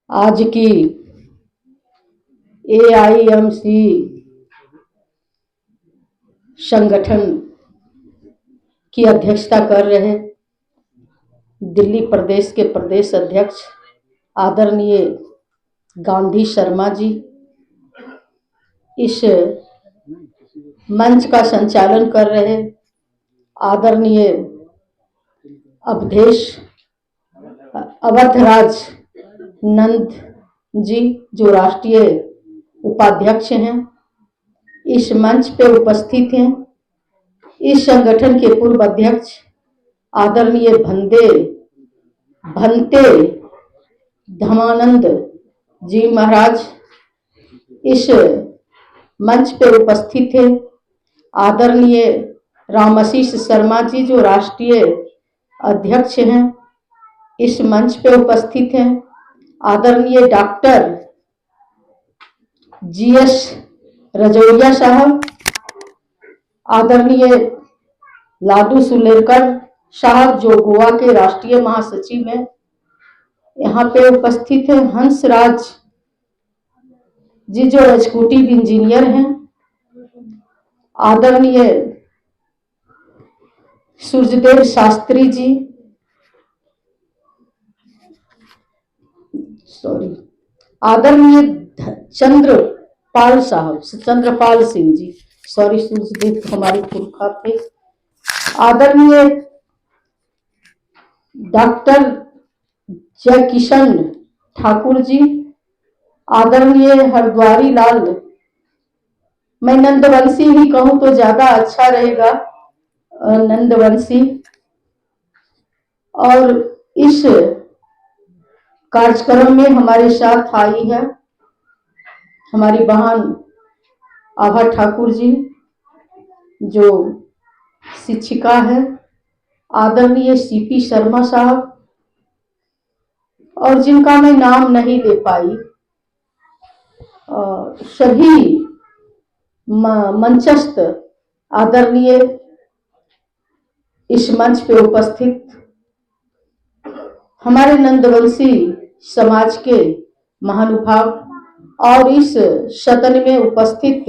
आज की AIMC संगठन की अध्यक्षता कर रहे दिल्ली प्रदेश के प्रदेश अध्यक्ष आदरणीय गांधी शर्मा जी, इस मंच का संचालन कर रहे आदरणीय अवधराज नंद जी, जो राष्ट्रीय उपाध्यक्ष हैं, इस मंच पे उपस्थित हैं। इस संगठन के पूर्व अध्यक्ष आदरणीय भंते धमानंद जी महाराज इस मंच पे उपस्थित हैं। आदरणीय रामाशीष शर्मा जी, जो राष्ट्रीय अध्यक्ष हैं, इस मंच पे उपस्थित हैं। आदरणीय डॉक्टर GS रजौरिया साहब, आदरणीय लाडू सुलेरकर साहब, जो गोवा के राष्ट्रीय महासचिव हैं, यहाँ पे उपस्थित है। हंसराज जी, जो एग्जीक्यूटिव इंजीनियर हैं। आदरणीय सूर्यदेव शास्त्री जी, आदरणीय चंद्रपाल सिंह जी, सूर्यदेव हमारे पुरखा थे। आदरणीय डॉक्टर जय किशन ठाकुर जी, आदरणीय हरद्वारी लाल, मैं नंदवंशी ही कहूं तो ज्यादा अच्छा रहेगा, नंदवंशी। और इस कार्यक्रम में हमारे साथ आई है हमारी बहन आभा ठाकुर जी, जो शिक्षिका है। आदरणीय CP शर्मा साहब, और जिनका मैं नाम नहीं ले पाई, सभी मंचस्थ आदरणीय इस मंच पे उपस्थित हमारे नंदवंशी समाज के महानुभाव, और इस सदन में उपस्थित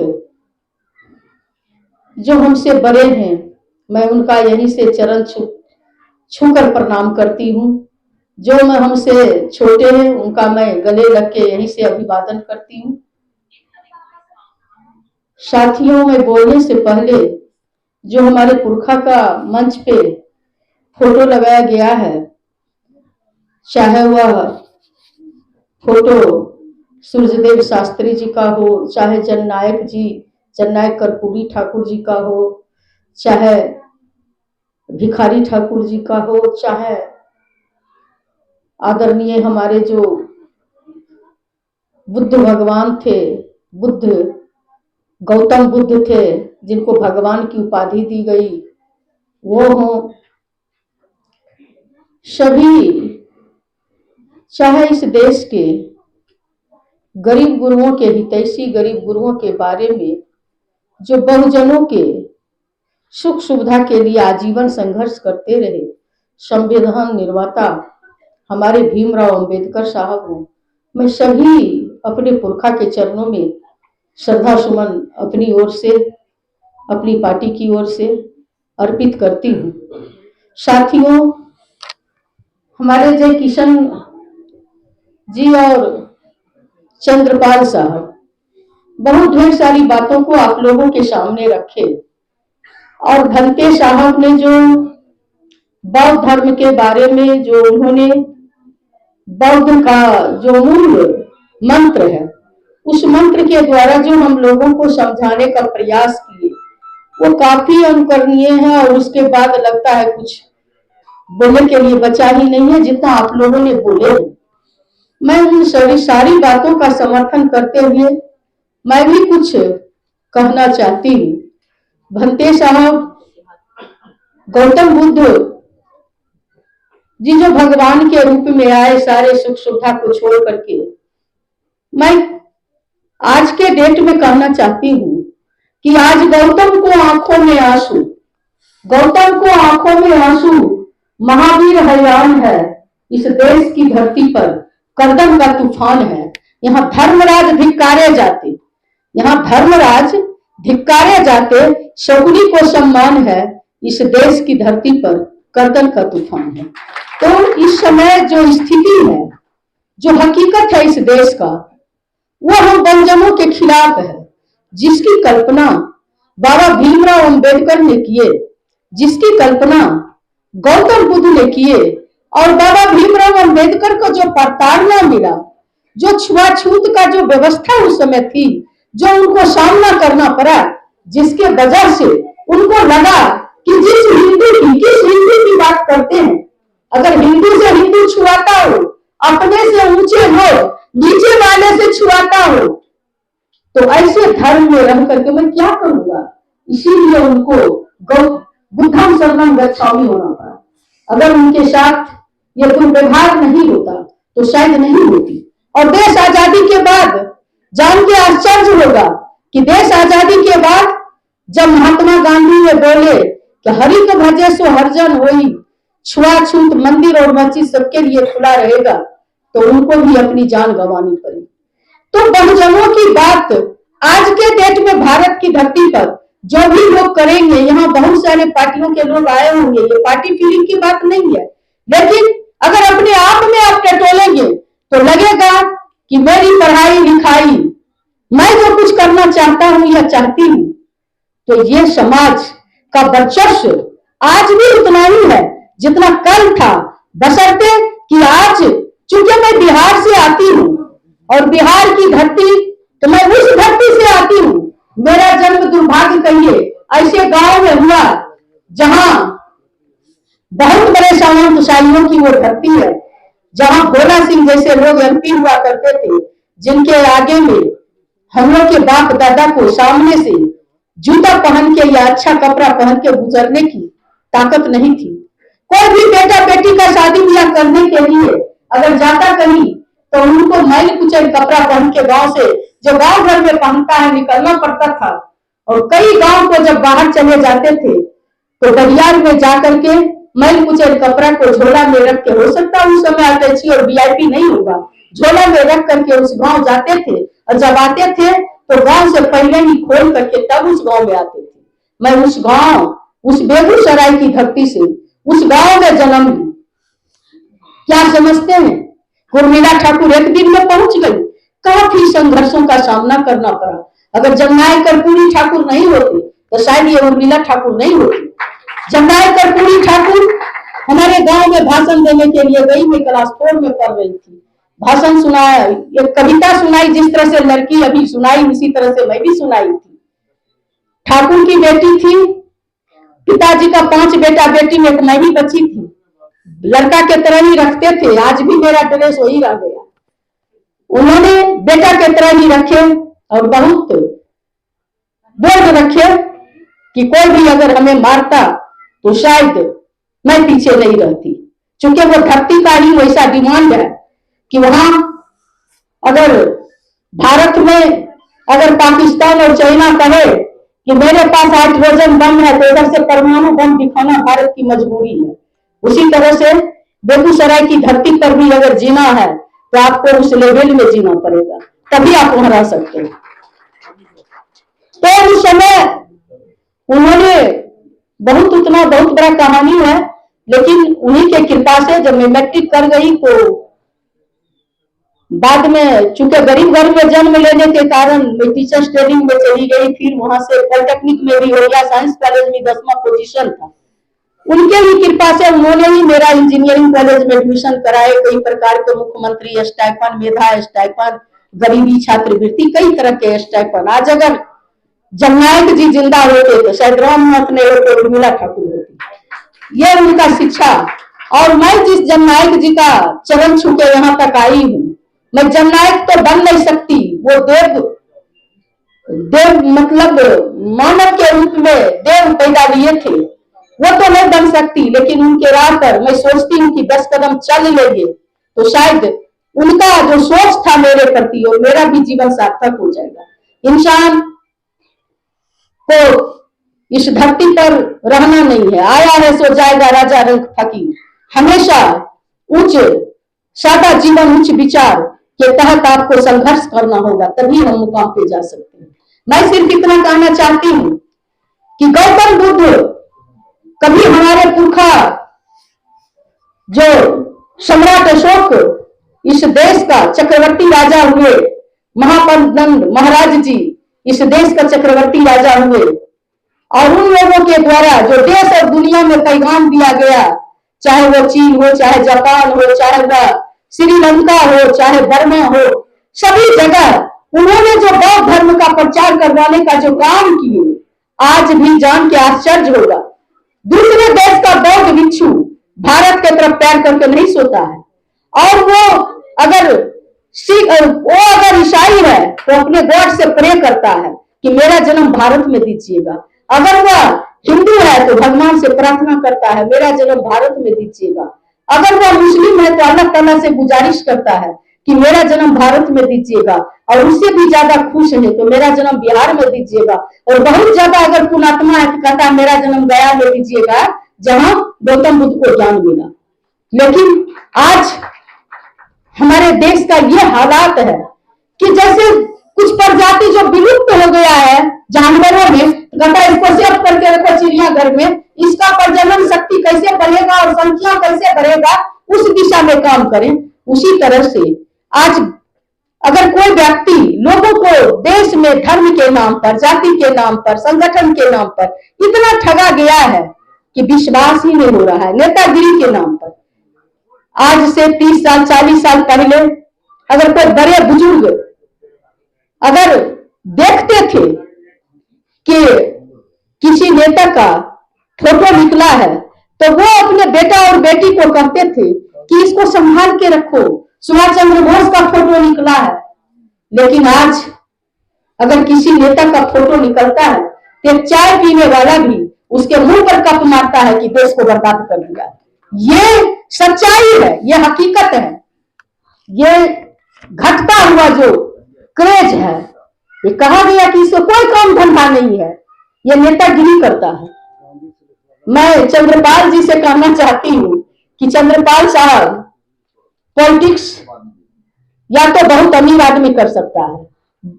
जो हमसे बड़े हैं, मैं उनका यहीं से चरण छूकर प्रणाम करती हूँ। जो मैं हमसे छोटे हैं, उनका मैं गले लग के यहीं से अभिवादन करती हूँ। साथियों, मैं बोलने से पहले जो हमारे पुरखा का मंच पे फोटो लगाया गया है, चाहे वह फोटो सूर्यदेव शास्त्री जी का हो, चाहे जननायक कर्पूरी ठाकुर जी का हो, चाहे भिखारी ठाकुर जी का हो, चाहे आदरणीय हमारे जो बुद्ध भगवान थे, गौतम बुद्ध थे, जिनको भगवान की उपाधि दी गई, वो हो सभी, चाहे इस देश के गरीब गुरुओं के हितैषी, गरीब गुरुओं के बारे में जो बहुजनों के सुख सुविधा के लिए आजीवन संघर्ष करते रहे, संविधान निर्माता हमारे भीमराव अंबेडकर साहब हो, मैं सभी अपने पुरखा के चरणों में श्रद्धा सुमन अपनी ओर से, अपनी पार्टी की ओर से अर्पित करती हूँ। साथियों, हमारे जय किशन जी और चंद्रपाल साहब बहुत ढेर सारी बातों को आप लोगों के सामने रखे, और भंते साहब ने जो बौद्ध धर्म के बारे में जो उन्होंने बौद्ध का जो मूल मंत्र है, उस मंत्र के द्वारा जो हम लोगों को समझाने का प्रयास किए, वो काफी अनुकरणीय है। और उसके बाद लगता है कुछ बोलने के लिए बचा ही नहीं है, जितना आप लोगों ने बोले। मैं उन सारी बातों का समर्थन करते हुए मैं भी कुछ कहना चाहती हूँ। भंते साहब, गौतम बुद्ध जी जो भगवान के रूप में आए, सारे सुख सुविधा को छोड़ करके, मैं आज के डेट में कहना चाहती हूँ कि आज गौतम को आंखों में आंसू, महावीर हैरान है इस देश की धरती पर कर्दम का तूफान है। यहाँ धर्मराज धिक्कारे जाते, यहाँ धर्मराज धिक्कारे जाते, शकुनी को सम्मान है, इस देश की धरती पर कर्दम का तूफान है। तो इस समय जो स्थिति है, जो हकीकत है इस देश का, वो हम बहुजनों के खिलाफ है, जिसकी कल्पना बाबा भीमराव अंबेडकर ने किए, जिसकी कल्पना गौतम बुद्ध ने किए, और बाबा भीमराव अंबेडकर को जो प्रताड़ना मिला, जो छुआछूत का जो व्यवस्था उस समय थी, जो उनको सामना करना पड़ा, जिसके वजह से उनको लगा कि किस हिंदू की बात करते हैं, अगर हिंदू से हिंदू छुआता हो, अपने से ऊंचे हो, नीचे वाले से छुआता हो, तो ऐसे धर्म में रह करके मैं क्या करूंगा। इसीलिए उनको बुद्धम शरणम गच्छामि होना पड़ा। अगर उनके साथ ये दुर्व्यवहार नहीं होता तो शायद नहीं होती। और देश आजादी के बाद जान के आश्चर्य होगा कि देश आजादी के बाद जब महात्मा गांधी ने बोले कि हरि को भजे सो हरिजन होई, छुआछूत मंदिर और मस्जिद सबके लिए खुला रहेगा, तो उनको भी अपनी जान गंवानी पड़ी। तो बहुजनों की बात आज के डेट में भारत की धरती पर जो भी लोग करेंगे, यहाँ बहुत सारे पार्टियों के लोग आए होंगे, ये पार्टी फीलिंग की बात नहीं है, लेकिन अगर अपने आप में आप टटोलेंगे तो लगेगा कि मेरी पढ़ाई लिखाई, मैं जो कुछ करना चाहता हूं या चाहती हूं, तो ये समाज का वर्चस्व आज भी उतना ही है जितना कल था, बशर्ते कि आज चूंकि मैं बिहार से आती हूं और बिहार की धरती, तो मैं उस धरती से आती हूं। मेरा जन्म दुर्भाग्य कहिए ऐसे गांव में हुआ जहां बहुत बड़े सामंतशाहियों की वो धरती है, जहां भोला सिंह जैसे लोग एमपी हुआ करते थे, जिनके आगे में हम लोग के बाप दादा को सामने से जूता पहन के या अच्छा कपड़ा पहन के गुजरने की ताकत नहीं थी। कोई भी बेटा बेटी का शादी ब्याह करने के लिए अगर जाता कहीं, तो उनको मैल कुचल कपड़ा पहन के गांव से, जो गांव घर में पहनता है, निकलना पड़ता था। और कई गांव को जब बाहर चले जाते थे तो बरियार में जाकर के मैल कुचल कपड़ा को झोला में रख के, हो सकता है उस समय अटैची और वीआईपी नहीं होगा, झोला में रख करके उस गांव जाते थे, और जब आते थे तो गांव से पहले ही खोल करके तब उस गांव में आते थे। मैं उस गांव, उस बेगूसराय की धरती से उस गांव में जन्म ली। क्या समझते हैं, उर्मिला ठाकुर एक दिन में पहुंच गई, काफी संघर्षों का सामना करना पड़ा। अगर जगनायक कर्पूरी ठाकुर नहीं होती तो शायद ये उर्मिला ठाकुर नहीं होती। जगनायक कर्पूरी ठाकुर हमारे गांव में भाषण देने के लिए गई, मैं क्लास 4 में पढ़ रही थी, भाषण सुनाया, एक कविता सुनाई, जिस तरह से लड़की अभी सुनाई उसी तरह से मैं भी सुनाई थी। ठाकुर की बेटी थी, पिताजी का 5 बेटा बेटी में एक मैं भी बची थी, लड़का के तरह ही रखते थे, आज भी मेरा ड्रेस वही रह गया। उन्होंने बेटा के तरह ही रखे और बहुत बोर्ड रखे कि कोई भी अगर हमें मारता तो शायद मैं पीछे नहीं रहती, क्योंकि वो धरती का ही वैसा डिमांड है कि वहां अगर भारत में अगर पाकिस्तान और चाइना कहे कि मेरे पास हाइड्रोजन बम है, तो इधर से परमाणु बम दिखाना भारत की मजबूरी है। उसी तरह से बेगूसराय की धरती पर भी अगर जीना है तो आपको उस लेवल में जीना पड़ेगा, तभी आप वहां रह सकते हैं। तो उस समय उन्होंने बहुत बड़ा कहानी है, लेकिन उन्हीं के कृपा से जब मैं मैट्रिक कर गई तो बाद में चूंकि गरीब घर में जन्म लेने के कारण मैं टीचर्स ट्रेनिंग में चली गई, फिर वहां से पॉलिटेक्निक में भी हो गया, साइंस कॉलेज में 10वां पोजीशन था। उनके ही कृपा से उन्होंने ही मेरा इंजीनियरिंग कॉलेज में एडमिशन कराए, कई प्रकार के मुख्यमंत्री स्टाइपेंड, मेधा स्टाइपेंड, गरीबी छात्रवृत्ति, कई तरह के स्टाइपेंड। आज अगर जननायक जी जिंदा होते तो शायद रामनाथ ने होते, उर्मिला ठाकुर होती। ये उनका शिक्षा, और मैं जिस जननायक जी का चरण छू के यहाँ तक आई हूँ, मैं जननायक तो बन नहीं सकती, वो देव मतलब मानव के रूप में देव पैदा लिए थे, वो तो नहीं बन सकती, लेकिन उनके राह पर मैं सोचती हूँ कि 10 कदम चल लेंगे तो शायद उनका जो सोच था मेरे प्रति और मेरा भी जीवन सार्थक हो जाएगा। इंसान को इस धरती पर रहना नहीं है, आया है सो जाएगा राजा रंग फकीर, हमेशा उच्च सादा जीवन उच्च विचार के तहत आपको संघर्ष करना होगा, तभी हम मुकाम पे जा सकते हैं। मैं सिर्फ इतना कहना चाहती हूँ कि गौतम बुद्ध कभी हमारे पुरखा जो सम्राट अशोक इस देश का चक्रवर्ती राजा हुए, महापद्मनंद महाराज जी इस देश का चक्रवर्ती राजा हुए, और उन लोगों के द्वारा जो देश और दुनिया में पैगाम दिया गया, चाहे वो चीन हो, चाहे जापान हो, चाहे वह श्रीलंका हो, चाहे बर्मा हो, सभी जगह उन्होंने जो बौद्ध धर्म का प्रचार करवाने का जो काम किए, आज भी जान के आश्चर्य होगा। दूसरे देश का बौद्ध भिक्षु भारत के तरफ पैर करके नहीं सोता है, और वो अगर ईसाई है तो अपने गॉड से प्रे करता है कि मेरा जन्म भारत में दीजिएगा। अगर वह हिंदू है तो भगवान से प्रार्थना करता है मेरा जन्म भारत में दीजिएगा। अगर वह मुस्लिम है तो अल्लाह ताला से गुजारिश करता है कि मेरा जन्म भारत में दीजिएगा, और उससे भी ज्यादा खुश है तो मेरा जन्म बिहार में दीजिएगा, और बहुत ज्यादा अगर पुणात्मा है तो कहता है मेरा जन्म गया में दीजिएगा जहां गौतम बुद्ध को ज्ञान मिला। लेकिन आज हमारे देश का ये हालात है कि जैसे कुछ प्रजाति जो विलुप्त हो गया है जानवरों में, कहता है इसको सेव करके रखो चिड़ियाघर में, इसका प्रजनन शक्ति कैसे बढ़ेगा और संख्या कैसे बढ़ेगा उस दिशा में काम करें। उसी तरह से आज अगर कोई व्यक्ति लोगों को देश में धर्म के नाम पर, जाति के नाम पर, संगठन के नाम पर इतना ठगा गया है कि विश्वास ही नहीं हो रहा है, नेतागिरी के नाम पर। आज से 30 साल 40 साल पहले अगर कोई बड़े बुजुर्ग अगर देखते थे कि किसी नेता का फोटो निकला है तो वो अपने बेटा और बेटी को कहते थे कि इसको संभाल के रखो, सुभाष चंद्र बोस का फोटो निकला है। लेकिन आज अगर किसी नेता का फोटो निकलता है तो चाय पीने वाला भी उसके मुंह पर कप मारता है कि देश को बर्बाद कर दिया। ये सच्चाई है, ये हकीकत है, ये घटता हुआ जो क्रेज है। ये कहा गया कि इसको कोई काम धंधा नहीं है, ये नेतागिरी करता है। मैं चंद्रपाल जी से कहना चाहती हूँ कि चंद्रपाल साहब पॉलिटिक्स या तो बहुत अमीर आदमी कर सकता है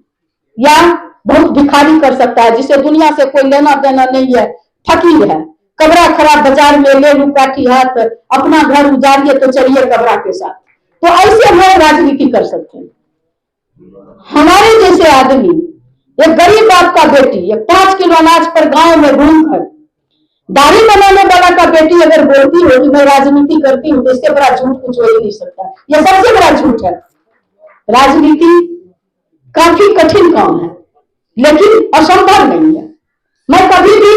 या बहुत भिखारी कर सकता है, जिसे दुनिया से कोई लेना देना नहीं है, फकीर है, कबरा खराब बाजार में ले लू काठी हाथ, अपना घर उजाड़िए तो चलिए कबरा के साथ। तो ऐसे लोग राजनीति कर सकते हैं। हमारे जैसे आदमी, एक गरीब बाप का बेटी, एक 5 किलो अनाज पर गांव में घूमकर दाढ़ी बनाने वाला का बेटी अगर बोलती हो कि मैं राजनीति करती हूँ तो इससे बड़ा झूठ कुछ हो ही नहीं सकता। यह सबसे बड़ा झूठ है। राजनीति काफी कठिन काम है लेकिन असंभव नहीं है। मैं कभी भी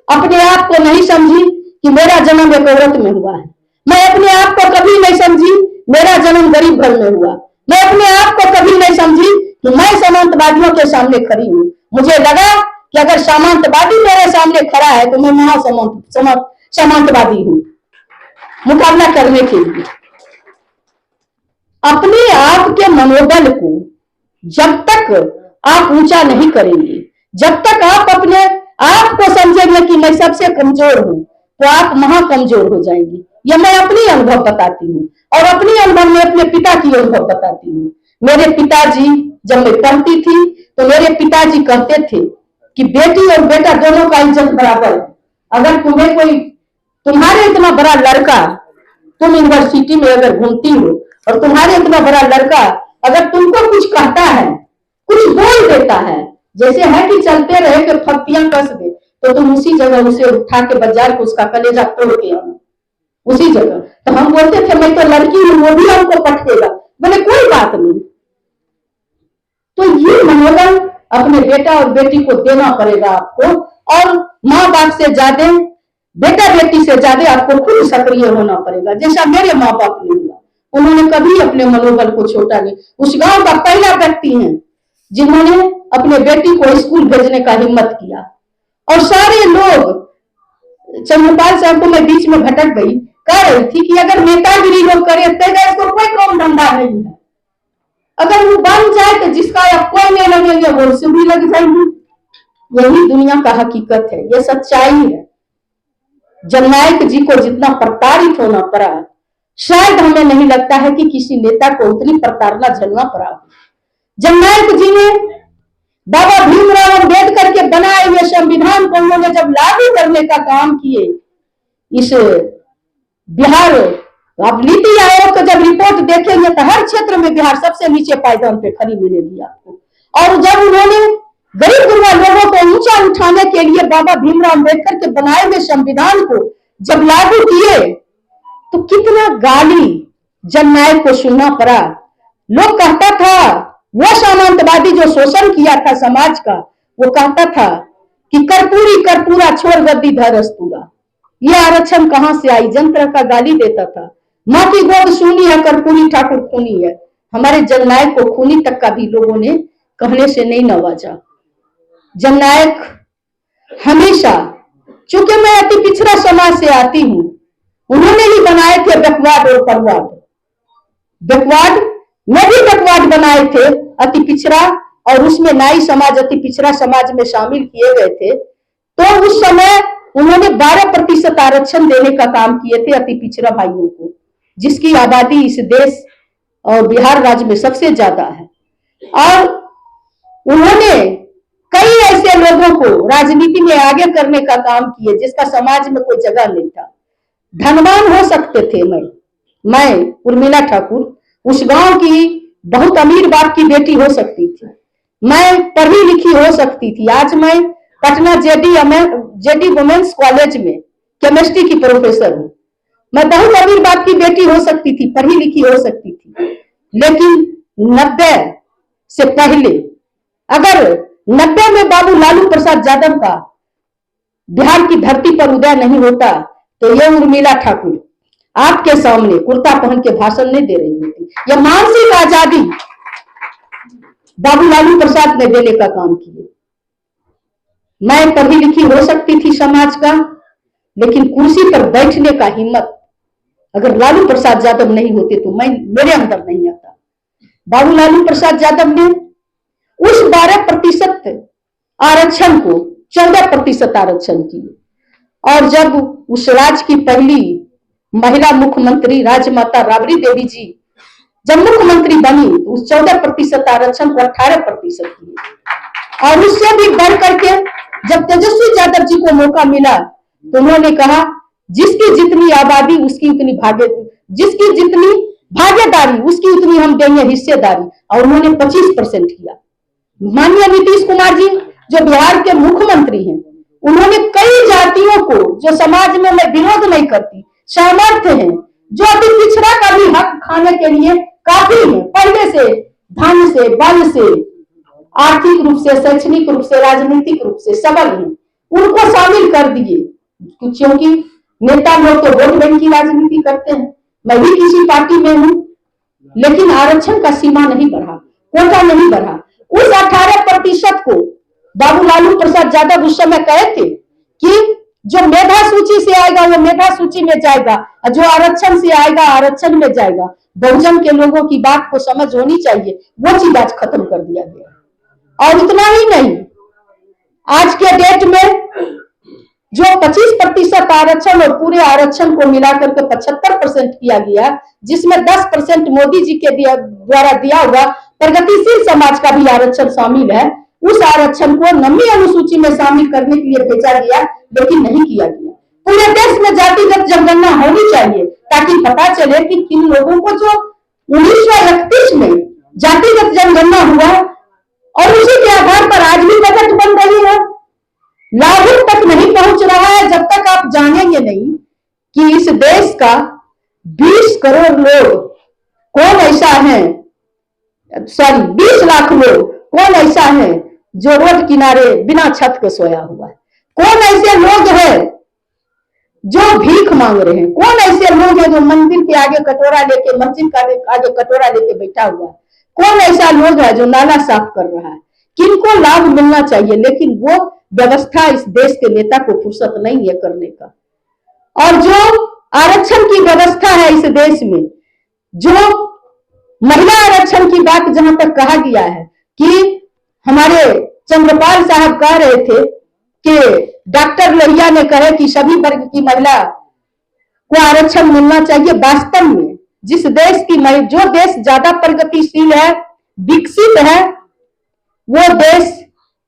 अपने आप को नहीं समझी कि मेरा जन्म एक औरत में हुआ है। मैं अपने आप को कभी नहीं समझी मेरा जन्म गरीब घर में हुआ। मैं अपने आप को कभी नहीं समझी कि मैं सामंतवादियों के सामने खड़ी हूँ। मुझे लगा कि अगर सामंतवादी मेरे सामने खड़ा है तो मैं सामंतवादी हूँ मुकाबला करने के लिए। अपने आप के मनोबल को जब तक आप ऊंचा नहीं करेंगे, जब तक आप अपने आप को समझेंगे कि मैं सबसे कमजोर हूं, तो आप महाकमजोर हो जाएंगे। यह मैं अपनी अनुभव बताती हूँ और अपनी अनुभव में अपने पिता की अनुभव बताती हूँ। मेरे पिताजी जब मैं पढ़ती थी तो मेरे पिताजी कहते थे कि बेटी और बेटा दोनों का इज्जत बराबर है। अगर तुम्हें कोई तुम्हारे इतना बड़ा लड़का, तुम यूनिवर्सिटी में अगर घूमती हो और तुम्हारे इतना बड़ा लड़का अगर तुमको कुछ कहता है, कुछ बोल देता है, जैसे है कि चलते रहे कि फत्तियां कस दे, तो तुम उसी जगह उसे उठा के बाजार को उसका कलेजा तोड़ के आना उसी जगह। तो हम बोलते थे मैं तो लड़की हूं, वो भी हमको पटकेगा। बोले कोई बात नहीं। तो ये मनोबल अपने बेटा और बेटी को देना पड़ेगा आपको, और माँ बाप से ज्यादा, बेटा बेटी से ज्यादा आपको खुद सक्रिय होना पड़ेगा। जैसा मेरे माँ बाप ने हुआ, उन्होंने कभी अपने मनोबल को छोटा नहीं। उस गांव का पहला व्यक्ति है जिन्होंने अपने बेटी को स्कूल भेजने का हिम्मत किया। और सारे लोग, चंद्रपाल साहब को मैं बीच में भटक गई, कह रही थी कि अगर नेतागिरी लोग करे तो इसको कोई काम धंधा नहीं है। अगर वो बन जाए तो जिसका आप कोई नहीं लगेंगे वो उससे भी लग जाएंगे। यही दुनिया का हकीकत है, ये सच्चाई है। जननायक जी को जितना प्रताड़ित होना पड़ा, शायद हमें नहीं लगता है कि किसी नेता को उतनी प्रताड़ना झेलना पड़ा। जननायक जी ने बाबा भीमराव अम्बेडकर के बनाए हुए संविधान को उन्होंने जब लागू करने का काम किए, इस बिहार, आप नीति आयोग को जब रिपोर्ट देखेंगे तो हर क्षेत्र में बिहार सबसे नीचे पायदान पे खड़ी मिलेगी आपको। और जब उन्होंने गरीब गुरबा लोगों को ऊंचा उठाने के लिए बाबा भीमराव अम्बेडकर के बनाए हुए संविधान को जब लागू किए तो कितना गाली जननायक को सुनना पड़ा। लोग कहता था, वो सामंतवादी जो शोषण किया था समाज का, वो कहता था कि कर्पूरी कर्पूरा छोड़ गद्दी धर अस्तूरा। ये आरक्षण कहां से आई? जंत्र का गाली देता था। माँ की गोद सुनी है, कर्पूरी ठाकुर खूनी है। हमारे जननायक को खूनी तक का भी लोगों ने कहने से नहीं नवाजा। जननायक हमेशा, चूंकि मैं अति पिछड़ा समाज से आती हूं, उन्होंने ही बनाए थे बैकवर्ड और फॉरवर्ड। बैकवर्ड में भी बैकवर्ड बनाए थे अति पिछड़ा, और उसमें नाई समाज अति पिछड़ा समाज में शामिल किए गए थे। तो उस समय उन्होंने 12% आरक्षण देने का काम किए थे अति पिछड़ा भाइयों को, जिसकी आबादी इस देश और बिहार राज्य में सबसे ज्यादा है। और उन्होंने कई ऐसे लोगों को राजनीति में आगे करने का काम किए जिसका समाज में कोई जगह नहीं था। धनवान हो सकते थे। मैं उर्मिला ठाकुर उस गांव की बहुत अमीर बाप की बेटी हो सकती थी, मैं पढ़ी लिखी हो सकती थी। आज मैं पटना जेडी वुमेन्स कॉलेज में केमिस्ट्री की प्रोफेसर हूँ। मैं बहुत अमीर बाप की बेटी हो सकती थी, पढ़ी लिखी हो सकती थी, लेकिन 90 से पहले अगर 90 में बाबू लालू प्रसाद यादव का बिहार की धरती पर उदय नहीं होता तो ये उर्मिला ठाकुर आपके सामने कुर्ता पहन के भाषण नहीं दे रही होती। यह मानसिक आजादी बाबू लालू प्रसाद ने देने का काम किया। मैं पढ़ी लिखी हो सकती थी समाज का, लेकिन कुर्सी पर बैठने का हिम्मत अगर लालू प्रसाद यादव नहीं होते तो मेरे अंदर नहीं आता। बाबू लालू प्रसाद यादव ने उस 12% आरक्षण को 14% आरक्षण किए। और जब उस राज्य की पहली महिला मुख्यमंत्री राजमाता राबड़ी देवी जी जब मुख्यमंत्री बनी तो उस 14% आरक्षण को 18% किए। और उससे भी बढ़ करके जब तेजस्वी यादव जी को मौका मिला तो उन्होंने कहा जिसकी जितनी आबादी उसकी उतनी जिसकी जितनी भागीदारी उसकी उतनी हम देंगे हिस्सेदारी, और उन्होंने 25% किया। माननीय नीतीश कुमार जी जो बिहार के मुख्यमंत्री हैं, उन्होंने कई जातियों को, जो समाज में मैं विरोध नहीं करती, सामर्थ्य हैं, जो अति पिछड़ा का भी हक खाने के लिए काफी है, पहले से धन से, बल से, आर्थिक रूप से, शैक्षणिक रूप से, राजनीतिक रूप से सबल हैं, उनको शामिल कर दिए। क्योंकि नेता लोग तो वोट बैंक की राजनीति करते हैं, मैं भी किसी पार्टी में हूं, लेकिन आरक्षण का सीमा नहीं बढ़ा, कोटा नहीं बढ़ा। उस 18% को बाबू लालू प्रसाद यादव उस समय कहे थे कि जो मेधा सूची से आएगा वो मेधा सूची में जाएगा, जो आरक्षण से आएगा आरक्षण में जाएगा। बहुजन के लोगों की बात को समझ होनी चाहिए, वो चीज आज खत्म कर दिया गया। और इतना ही नहीं, आज के डेट में जो 25% आरक्षण और पूरे आरक्षण को मिलाकर के 75% किया गया, जिसमें 10% मोदी जी के द्वारा दिया हुआ प्रगतिशील समाज का भी आरक्षण शामिल है, उस आरक्षण को 9वीं अनुसूची में शामिल करने के लिए भेजा गया, लेकिन नहीं किया गया। पूरे देश में जातिगत जनगणना होनी चाहिए ताकि पता चले कि किन लोगों को, जो 1931 में जातिगत जनगणना हुआ और उसी के आधार पर आज भी बजट बन रही है, लाभुक तक नहीं पहुंच रहा है जब तक आप जानेंगे नहीं कि इस देश का 20 करोड़ लोग कौन ऐसा है, 20 लाख लोग कौन ऐसा है जो रोड किनारे बिना छत के सोया हुआ है। कौन ऐसे लोग हैं जो भीख मांग रहे हैं, कौन ऐसे लोग हैं जो मंदिर के आगे कटोरा लेके, मस्जिद के आगे कटोरा लेके बैठा हुआ है, कौन ऐसा लोग है जो नाला साफ कर रहा है। किनको लाभ मिलना चाहिए, लेकिन वो व्यवस्था इस देश के नेता को फुर्सत नहीं है करने का। और जो आरक्षण की व्यवस्था है इस देश में, जो महिला आरक्षण की बात जहां तक कहा गया है कि हमारे चंद्रपाल साहब कह रहे थे कि डॉक्टर लोहिया ने कहे कि सभी वर्ग की महिला को आरक्षण मिलना चाहिए। वास्तव में जिस देश की जो देश ज्यादा प्रगतिशील है, विकसित है, वो देश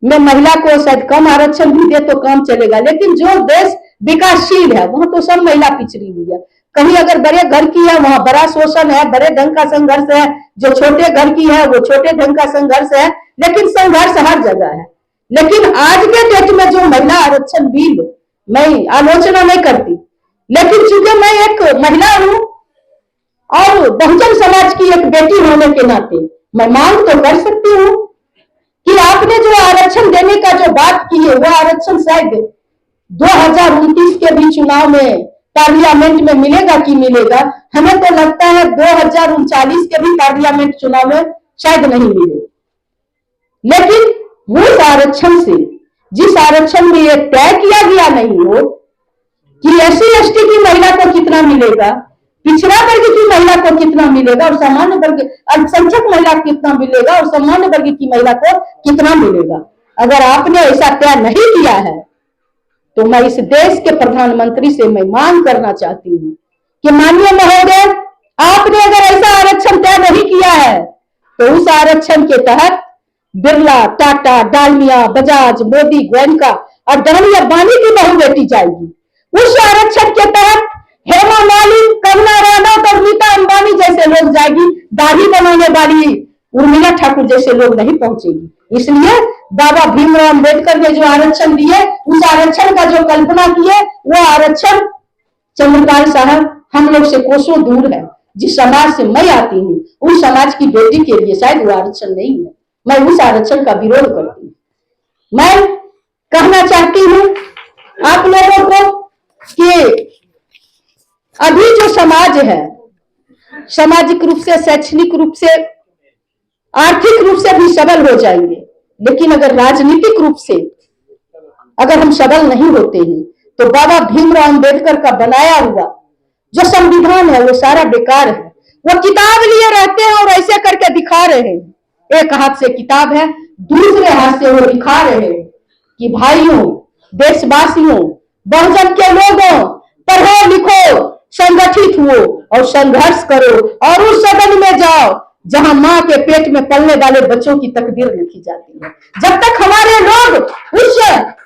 में महिला को शायद कम आरक्षण भी दे तो काम चलेगा, लेकिन जो देश विकासशील है वहां तो सब महिला पिछड़ी हुई है। कहीं अगर बड़े घर की है वहां बड़ा शोषण है, बड़े ढंग का संघर्ष है, जो छोटे घर की है वो छोटे ढंग का संघर्ष है, लेकिन संघर्ष हर जगह है। लेकिन आज के डेट में जो महिला आरक्षण बिल, मैं आलोचना नहीं करती, लेकिन चूंकि मैं एक महिला हूं और बहुजन समाज की एक बेटी होने के नाते मैं मांग तो कर सकती हूँ कि आपने जो आरक्षण देने का जो बात की है वो आरक्षण शायद 2029 के भी चुनाव में पार्लियामेंट में मिलेगा कि मिलेगा। हमें तो लगता है 2039 के भी पार्लियामेंट चुनाव में शायद नहीं मिले। लेकिन उस आरक्षण से, जिस आरक्षण में यह तय किया गया नहीं हो कि SC/ST की महिला को कितना मिलेगा, पिछड़ा वर्ग की महिला को कितना मिलेगा और सामान्य वर्ग अल्पसंख्यक महिला को कितना मिलेगा और सामान्य वर्ग की महिला को कितना मिलेगा, अगर आपने ऐसा तय नहीं किया है तो मैं इस देश के प्रधानमंत्री से मैं मांग करना चाहती हूँ कि माननीय महोदय, आपने अगर ऐसा आरक्षण तय नहीं किया है तो उस आरक्षण के तहत बिरला, टाटा, डालमिया, बजाज, मोदी, गोयनका और अडानी अंबानी की बहू बेटी जाएगी। उस आरक्षण के तहत हेमा मालिनी, कंगना रनौत और नीता अंबानी जैसे लोग जाएगी। दाढ़ी बनाने वाली उर्मिला ठाकुर जैसे लोग नहीं पहुंचेगी। इसलिए बाबा भीमराव अम्बेडकर ने जो आरक्षण दिए, उस आरक्षण का जो कल्पना किए, वो आरक्षण चंद्रपाल साहब हम लोग से कोसों दूर है। जिस समाज से मैं आती हूँ उस समाज की बेटी के लिए शायद वो आरक्षण नहीं है। मैं उस आरक्षण का विरोध करती हूँ। मैं कहना चाहती हूँ आप लोगों को कि अभी जो समाज है, सामाजिक रूप से, शैक्षणिक रूप से, आर्थिक रूप से भी सबल हो जाएंगे, लेकिन अगर राजनीतिक रूप से अगर हम सबल नहीं होते हैं तो बाबा भीमराव अम्बेडकर का बनाया हुआ जो संविधान है वो सारा बेकार है। वो किताब लिए रहते हैं और ऐसे करके दिखा रहे हैं, एक हाथ से किताब है, दूसरे हाथ से वो दिखा रहे हैं कि भाइयों, देशवासियों, बहुजन के लोगों, पढ़ो लिखो, संगठित हो और संघर्ष करो और उस सदन में जाओ जहां मां के पेट में पलने वाले बच्चों की तकदीर लिखी जाती है। जब तक हमारे लोग उस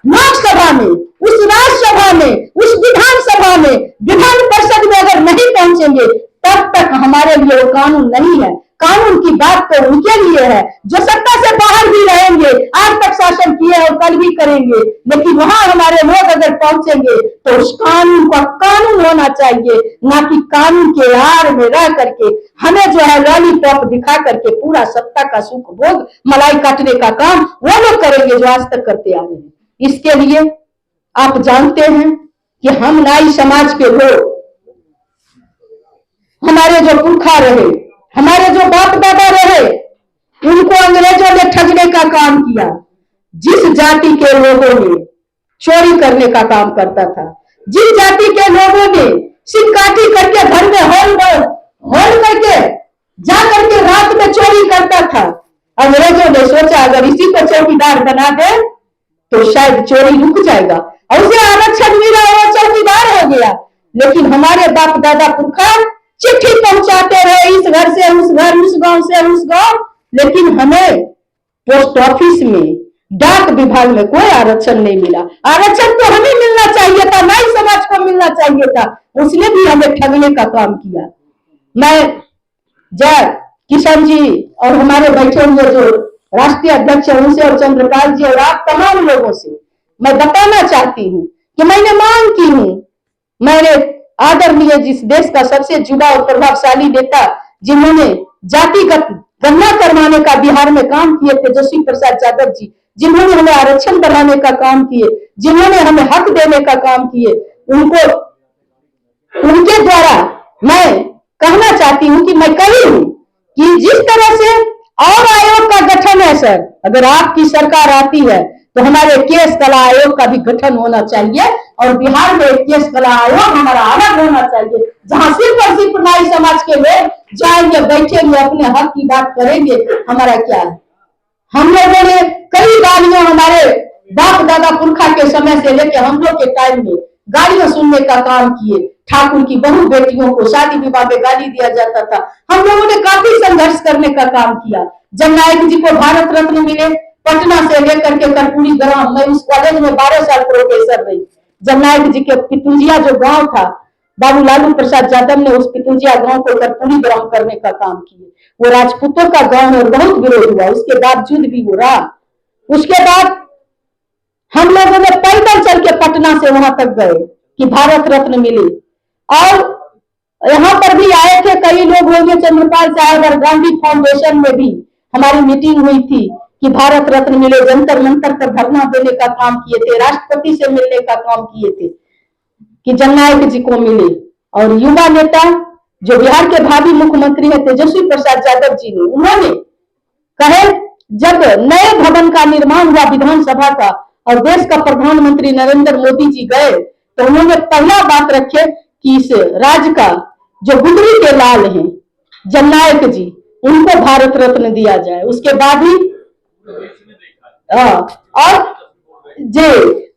लोकसभा में, उस राज्यसभा में, उस विधानसभा में, विधान परिषद में अगर नहीं पहुंचेंगे तब तक हमारे लिए वो कानून नहीं है। कानून की बात तो उनके लिए है जो सत्ता से बाहर भी रहेंगे, आज तक शासन किए और कल भी करेंगे, लेकिन वहां हमारे लोग अगर पहुंचेंगे तो उस कानून का कानून होना चाहिए, ना कि कानून के आड़ में रह करके हमें जो है लॉलीपॉप दिखा करके पूरा सत्ता का सुख भोग मलाई काटने का काम वो लोग करेंगे जो आज तक करते आ रहे हैं। इसके लिए आप जानते हैं कि हम नाई समाज के लोग, हमारे जो पुरखा रहे, हमारे जो बाप दादा रहे, उनको अंग्रेजों ने ठगने का काम किया। जिस जाति के लोगों ने चोरी करने का काम करता था, जिस जाति के लोगों ने सिक्काठी करके घर में होल करके जा करके रात में चोरी करता था, अंग्रेजों ने सोचा अगर इसी को चौकीदार बना दे तो शायद चोरी रुक जाएगा और उसे आरक्षण मिला और चौकीदार हो गया। लेकिन हमारे बाप दादा पुरखा चिट्ठी पहुंचाते रहे इस घर से उस घर, उस गांव से उस गांव, लेकिन हमें पोस्ट ऑफिस में, डाक विभाग में कोई आरक्षण नहीं मिला। आरक्षण तो हमें मिलना चाहिए था, नाई समाज को मिलना चाहिए था, उसने भी हमें ठगने का काम किया। मैं जय किशन जी और हमारे बैठे हुए जो राष्ट्रीय अध्यक्ष है उनसे और चंद्रपाल जी और आप तमाम लोगों से मैं बताना चाहती हूँ कि मैंने मांग की हूँ। मैंने आदरणीय जिस देश का सबसे युवा और प्रभावशाली नेता जिन्होंने जातिगत गणना करवाने का बिहार में काम किए, तेजस्वी प्रसाद यादव जी, जिन्होंने हमें आरक्षण बढ़ाने का काम किए, जिन्होंने हमें हक देने का काम किए, उनको, उनके द्वारा मैं कहना चाहती हूँ कि मैं कही हूँ कि जिस तरह से और आयोग का गठन है सर, अगर आपकी सरकार आती है तो हमारे केस कला आयोग का भी गठन होना चाहिए और बिहार में केस कला आयोग हमारा अलग होना चाहिए, जहां सिर्फ और सिर्फ नाई समाज के लोग जाएंगे, बैठेंगे, अपने हक की बात करेंगे। हमारा क्या है, हम लोगों ने कई गालियां हमारे बाप दादा पुरखा के समय से लेकर हम लोग के टाइम में गालियां सुनने का काम किए, ठाकुर की बहु बेटियों को शादी विवाह में गाली दिया जाता था। हम लोगों ने काफी संघर्ष करने का काम किया। जननायक जी को भारत रत्न मिले, पटना से लेकर के कर्पूरी ग्राम, मैं उस कॉलेज में 12 साल प्रोफेसर रही। जननायक जी के पितुंजिया जो गांव था, बाबू लालू प्रसाद यादव ने उस पितुंजिया गांव को कर्पूरी ग्राम करने का काम किए। वो राजपूतों का गांव और बहुत विरोध हुआ, उसके बावजूद भी वो रहा। उसके बाद हम लोगों ने पैदल चल के पटना से वहां तक गए कि भारत रत्न मिले। और यहाँ पर भी आए थे कई लोग होंगे, चंद्रपाल साहब और गांधी फाउंडेशन में भी हमारी मीटिंग हुई थी कि भारत रत्न मिले। जंतर मंतर पर धरना देने का काम किए थे, राष्ट्रपति से मिलने का काम किए थे कि जननायक जी को मिले। और युवा नेता जो बिहार के भावी मुख्यमंत्री है तेजस्वी प्रसाद यादव जी ने, उन्होंने कहे जब नए भवन का निर्माण हुआ विधानसभा का और देश का प्रधानमंत्री नरेंद्र मोदी जी गए, तो उन्होंने पहला बात रखे कि इस राज्य का जो गुदरी के लाल हैं जननायक जी, उनको भारत रत्न दिया जाए। उसके बाद ही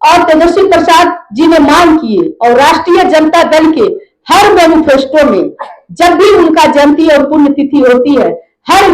और तेजस्वी प्रसाद जी ने मांग किए और राष्ट्रीय जनता दल के हर मैनिफेस्टो में जब भी उनका जयंती और पुण्यतिथि होती है, हर